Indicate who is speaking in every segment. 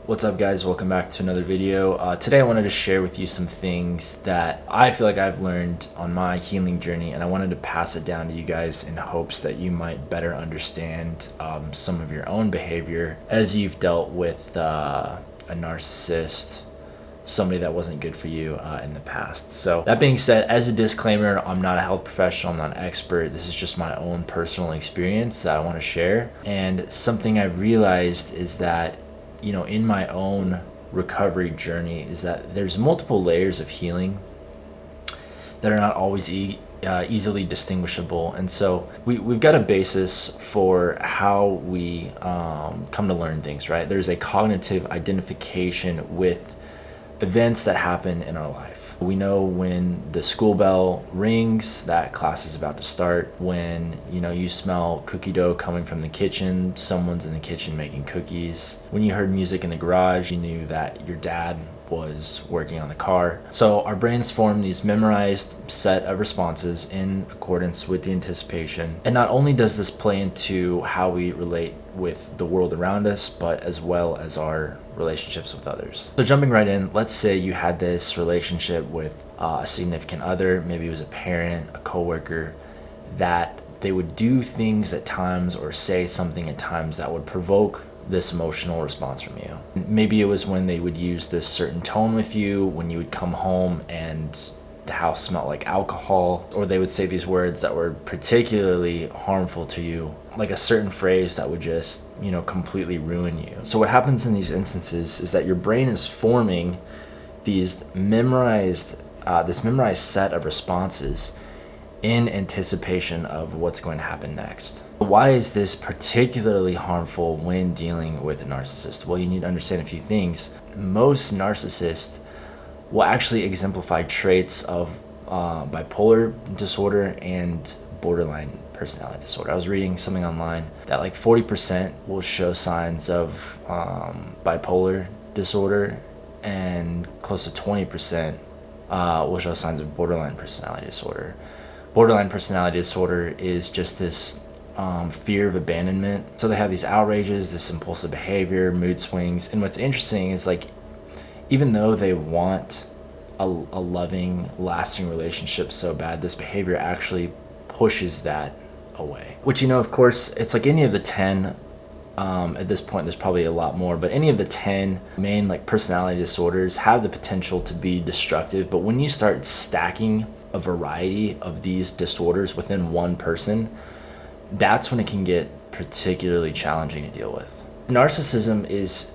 Speaker 1: What's up, guys? Welcome back to another video. Today I wanted to share with you some things that I feel like I've learned on my healing journey, and I wanted to pass it down to you guys in hopes that you might better understand some of your own behavior as you've dealt with a narcissist, somebody that wasn't good for you in the past. So that being said, as a disclaimer, I'm not a health professional, I'm not an expert. This is just my own personal experience that I want to share. And something I've realized is that, you know, in my own recovery journey, is that there's multiple layers of healing that are not always easily distinguishable. And so we've got a basis for how we come to learn things, right? There's a cognitive identification with events that happen in our life. We know when the school bell rings that class is about to start. When, you know, you smell cookie dough coming from the kitchen, someone's in the kitchen making cookies. When you heard music in the garage, you knew that your dad was working on the car. So our brains form these memorized set of responses in accordance with the anticipation. And not only does this play into how we relate with the world around us, but as well as our relationships with others. So jumping right in, let's say you had this relationship with a significant other, maybe it was a parent, a coworker, that they would do things at times or say something at times that would provoke this emotional response from you. Maybe it was when they would use this certain tone with you, when you would come home and the house smelled like alcohol, or they would say these words that were particularly harmful to you, like a certain phrase that would just, you know, completely ruin you. So what happens in these instances is that your brain is forming these memorized set of responses in anticipation of what's going to happen next. Why is this particularly harmful when dealing with a narcissist? Well, you need to understand a few things. Most narcissists will actually exemplify traits of bipolar disorder and borderline personality disorder. I was reading something online that like 40% will show signs of bipolar disorder, and close to 20% will show signs of borderline personality disorder. Borderline personality disorder is just this fear of abandonment. So they have these outrages, this impulsive behavior, mood swings. And what's interesting is, like, even though they want a loving, lasting relationship so bad, this behavior actually pushes that away. Which, you know, of course, it's like any of the 10, at this point there's probably a lot more, but any of the 10 main like personality disorders have the potential to be destructive. But when you start stacking a variety of these disorders within one person, that's when it can get particularly challenging to deal with. Narcissism is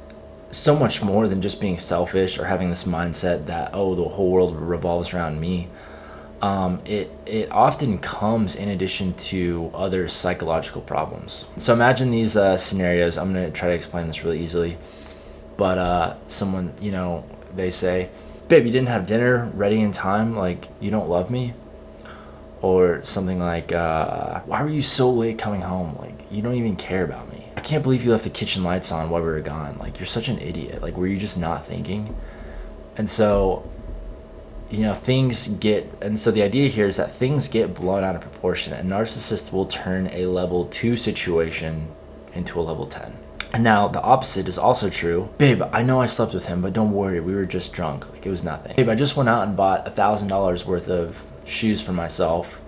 Speaker 1: so much more than just being selfish or having this mindset that, oh, the whole world revolves around me. It often comes in addition to other psychological problems. So imagine these scenarios. I'm going to try to explain this really easily. But someone, you know, they say, babe, you didn't have dinner ready in time, like, you don't love me? Or something like, why were you so late coming home? Like, you don't even care about me. I can't believe you left the kitchen lights on while we were gone. Like, you're such an idiot. Like, were you just not thinking? And so, you know, so the idea here is that things get blown out of proportion. A narcissist will turn a level 2 situation into a level 10. And now the opposite is also true. Babe, I know I slept with him, but don't worry, we were just drunk. Like, it was nothing. Babe, I just went out and bought $1,000 worth of shoes for myself.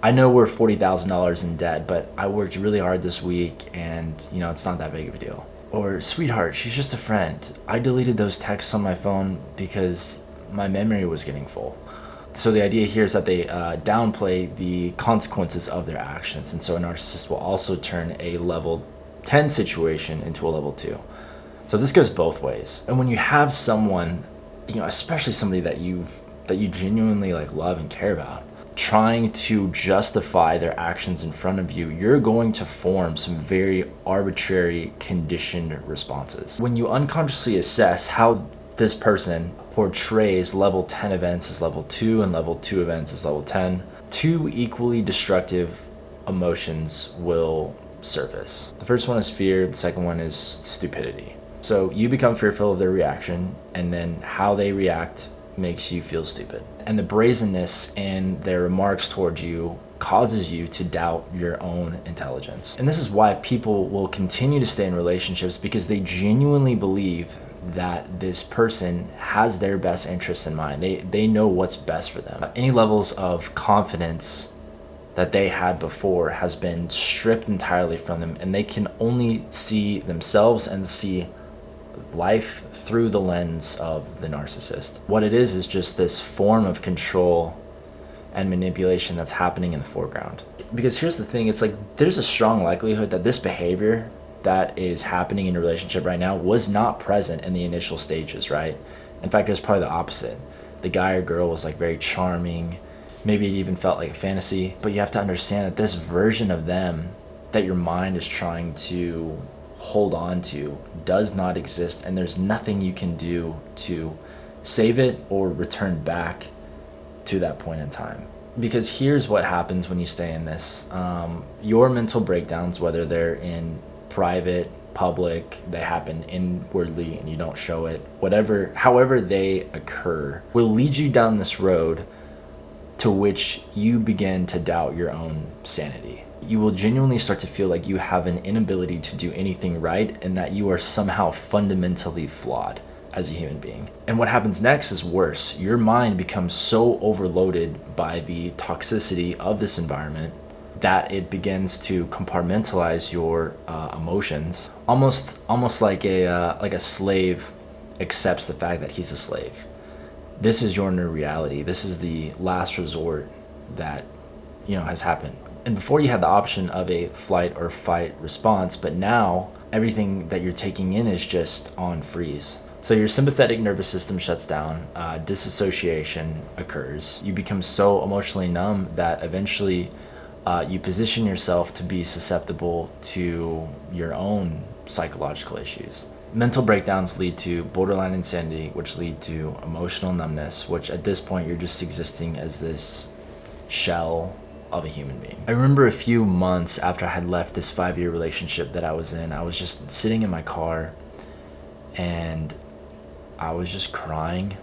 Speaker 1: I know we're $40,000 in debt, but I worked really hard this week, and, you know, it's not that big of a deal. Or, sweetheart, she's just a friend. I deleted those texts on my phone because my memory was getting full. So the idea here is that they downplay the consequences of their actions. And so a narcissist will also turn a level 10 situation into a level 2. So this goes both ways. And when you have someone, you know, especially somebody that you genuinely like love and care about, trying to justify their actions in front of you, you're going to form some very arbitrary conditioned responses. When you unconsciously assess how this person portrays level 10 events as level 2 and level 2 events as level 10, two equally destructive emotions will surface. The first one is fear, the second one is stupidity. So you become fearful of their reaction, and then how they react makes you feel stupid. And the brazenness in their remarks towards you causes you to doubt your own intelligence. And this is why people will continue to stay in relationships, because they genuinely believe that this person has their best interests in mind. They know what's best for them. Any levels of confidence that they had before has been stripped entirely from them, and they can only see themselves and see life through the lens of the narcissist. What it is just this form of control and manipulation that's happening in the foreground. Because here's the thing, it's like there's a strong likelihood that this behavior that is happening in a relationship right now was not present in the initial stages, right? In fact, it was probably the opposite. The guy or girl was like very charming, maybe it even felt like a fantasy, but you have to understand that this version of them that your mind is trying to hold on to does not exist, and there's nothing you can do to save it or return back to that point in time. Because here's what happens when you stay in this. Your mental breakdowns, whether they're in private, public, they happen inwardly and you don't show it, however they occur, will lead you down this road to which you begin to doubt your own sanity. You will genuinely start to feel like you have an inability to do anything right and that you are somehow fundamentally flawed as a human being. And what happens next is worse. Your mind becomes so overloaded by the toxicity of this environment that it begins to compartmentalize your emotions, almost like a slave accepts the fact that he's a slave. This is your new reality. This is the last resort that has happened. And before you had the option of a flight or fight response, but now everything that you're taking in is just on freeze. So your sympathetic nervous system shuts down, disassociation occurs. You become so emotionally numb that eventually you position yourself to be susceptible to your own psychological issues. Mental breakdowns lead to borderline insanity, which lead to emotional numbness, which at this point you're just existing as this shell of a human being. I remember a few months after I had left this 5-year relationship that I was in, I was just sitting in my car and I was just crying,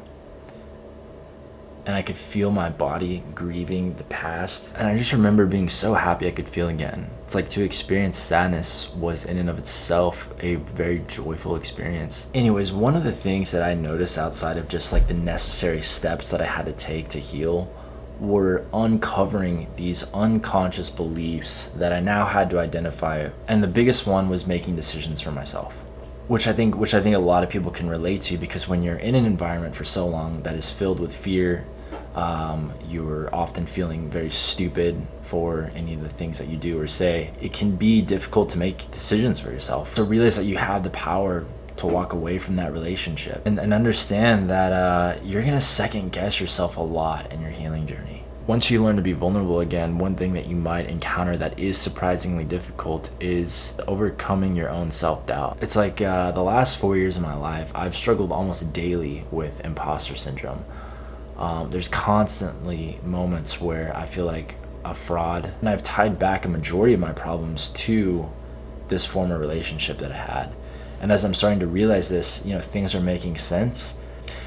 Speaker 1: and I could feel my body grieving the past, and I just remember being so happy I could feel again. It's like to experience sadness was in and of itself a very joyful experience. Anyways, one of the things that I noticed outside of just like the necessary steps that I had to take to heal were uncovering these unconscious beliefs that I now had to identify, and the biggest one was making decisions for myself. Which I think a lot of people can relate to, because when you're in an environment for so long that is filled with fear, you're often feeling very stupid for any of the things that you do or say. It can be difficult to make decisions for yourself, to realize that you have the power to walk away from that relationship and understand that you're gonna second guess yourself a lot in your healing journey. Once you learn to be vulnerable again, one thing that you might encounter that is surprisingly difficult is overcoming your own self-doubt. It's like the last 4 years of my life, I've struggled almost daily with imposter syndrome. There's constantly moments where I feel like a fraud, and I've tied back a majority of my problems to this former relationship that I had. And as I'm starting to realize this, things are making sense.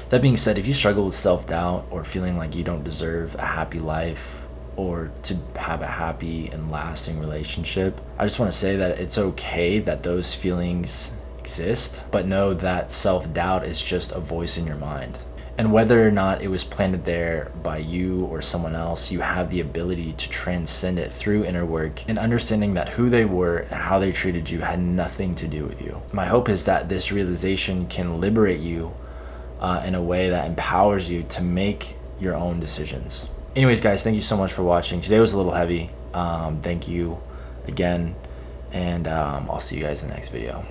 Speaker 1: That being said, if you struggle with self-doubt or feeling like you don't deserve a happy life or to have a happy and lasting relationship, I just want to say that it's okay that those feelings exist, but know that self-doubt is just a voice in your mind. And whether or not it was planted there by you or someone else, you have the ability to transcend it through inner work and understanding that who they were and how they treated you had nothing to do with you. My hope is that this realization can liberate you in a way that empowers you to make your own decisions. Anyways, guys, thank you so much for watching. Today was a little heavy. Thank you again, and I'll see you guys in the next video.